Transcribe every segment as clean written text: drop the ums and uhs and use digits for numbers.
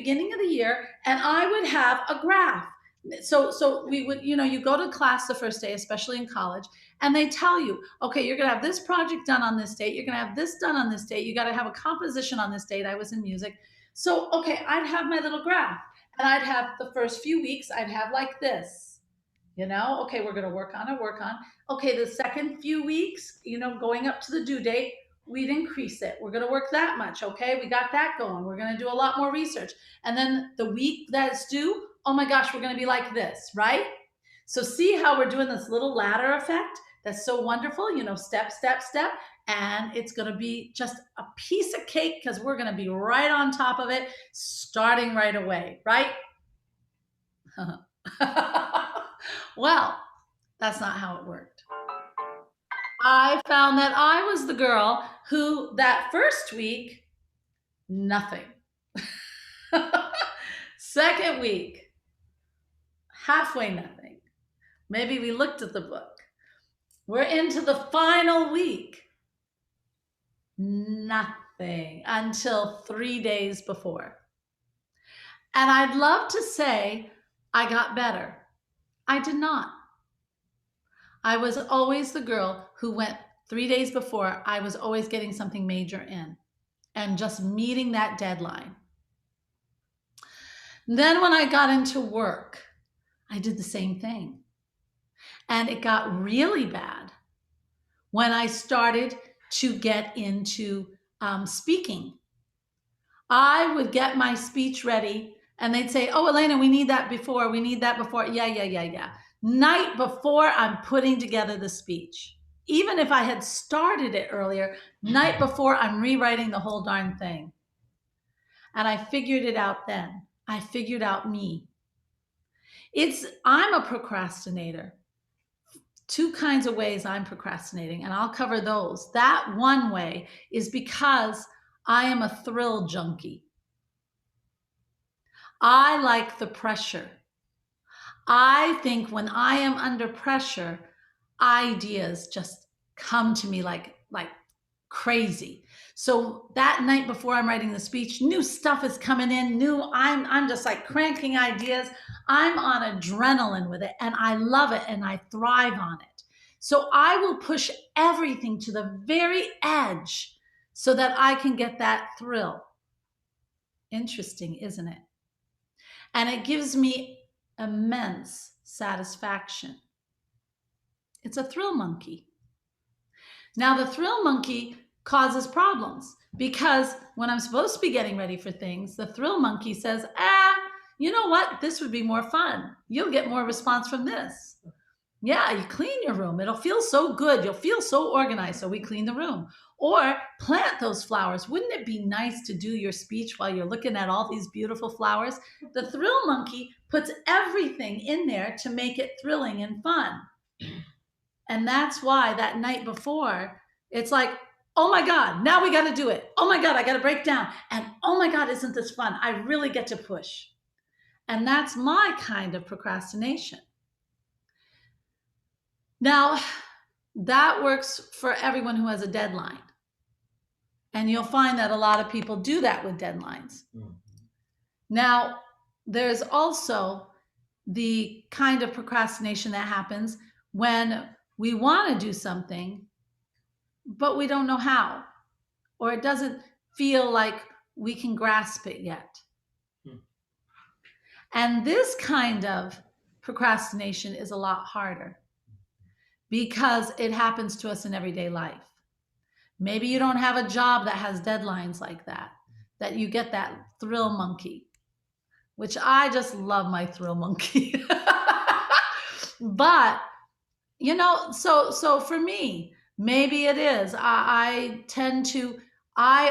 beginning of the year, and I would have a graph. So we would, you go to class the first day, especially in college, and they tell you, okay, you're going to have this project done on this date. You're going to have this done on this date. You got to have a composition on this date. I was in music. So, okay, I'd have my little graph, and I'd have the first few weeks, I'd have like this, okay, we're going to work on. Okay, the second few weeks, going up to the due date, we'd increase it. We're going to work that much. Okay, we got that going. We're going to do a lot more research. And then the week that's due, oh my gosh, we're going to be like this, right? So see how we're doing this little ladder effect? That's so wonderful, step, step, step. And it's going to be just a piece of cake because we're going to be right on top of it, starting right away, right? Well, that's not how it worked. I found that I was the girl who, that first week, nothing. Second week, halfway nothing. Maybe we looked at the book. We're into the final week. Nothing until 3 days before. And I'd love to say I got better. I did not. I was always the girl who went 3 days before. I was always getting something major in and just meeting that deadline. Then when I got into work, I did the same thing. And it got really bad when I started to get into speaking. I would get my speech ready and they'd say, oh, Elena, we need that before. We need that before. Yeah. Night before, I'm putting together the speech. Even if I had started it earlier, night before, I'm rewriting the whole darn thing. And I figured it out then. I figured out me. I'm a procrastinator. Two kinds of ways I'm procrastinating, and I'll cover those. That one way is because I am a thrill junkie. I like the pressure. I think when I am under pressure, ideas just come to me like crazy. So that night before I'm writing the speech, new stuff is coming in, I'm just like cranking ideas. I'm on adrenaline with it and I love it and I thrive on it. So I will push everything to the very edge so that I can get that thrill. Interesting, isn't it? And it gives me immense satisfaction. It's a thrill monkey. Now, the thrill monkey causes problems because when I'm supposed to be getting ready for things, the thrill monkey says, you know what? This would be more fun. You'll get more response from this. Yeah, you clean your room. It'll feel so good. You'll feel so organized. So we clean the room. Or plant those flowers. Wouldn't it be nice to do your speech while you're looking at all these beautiful flowers? The thrill monkey puts everything in there to make it thrilling and fun. And that's why that night before, it's like, oh my God, now we got to do it. Oh my God, I got to break down. And oh my God, isn't this fun? I really get to push. And that's my kind of procrastination. Now, that works for everyone who has a deadline. And you'll find that a lot of people do that with deadlines. Mm-hmm. Now, there's also the kind of procrastination that happens when we want to do something, but we don't know how, or it doesn't feel like we can grasp it yet. And this kind of procrastination is a lot harder because it happens to us in everyday life. Maybe you don't have a job that has deadlines like that you get that thrill monkey, which I just love my thrill monkey. But so for me, maybe it is. I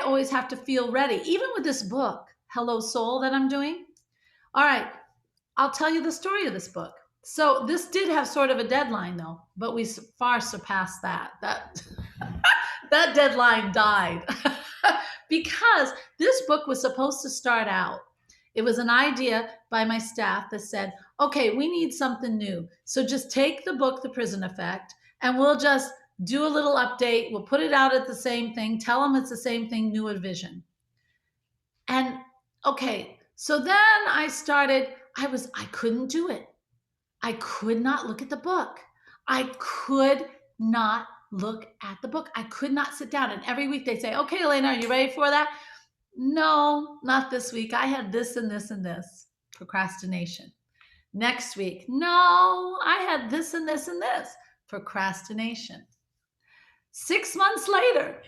always have to feel ready. Even with this book, Hello Soul, that I'm doing. All right, I'll tell you the story of this book. So this did have sort of a deadline though, but we far surpassed that. That deadline died because this book was supposed to start out. It was an idea by my staff that said, okay, we need something new. So just take the book, The Prison Effect, and we'll just do a little update. We'll put it out at the same thing. Tell them it's the same thing, new vision. And okay, So then I couldn't do it. I could not look at the book. I could not look at the book. I could not sit down. And every week they say, okay, Elena, are you ready for that? No, not this week. I had this and this and this. Procrastination. Next week, no, I had this and this and this. Procrastination. 6 months later,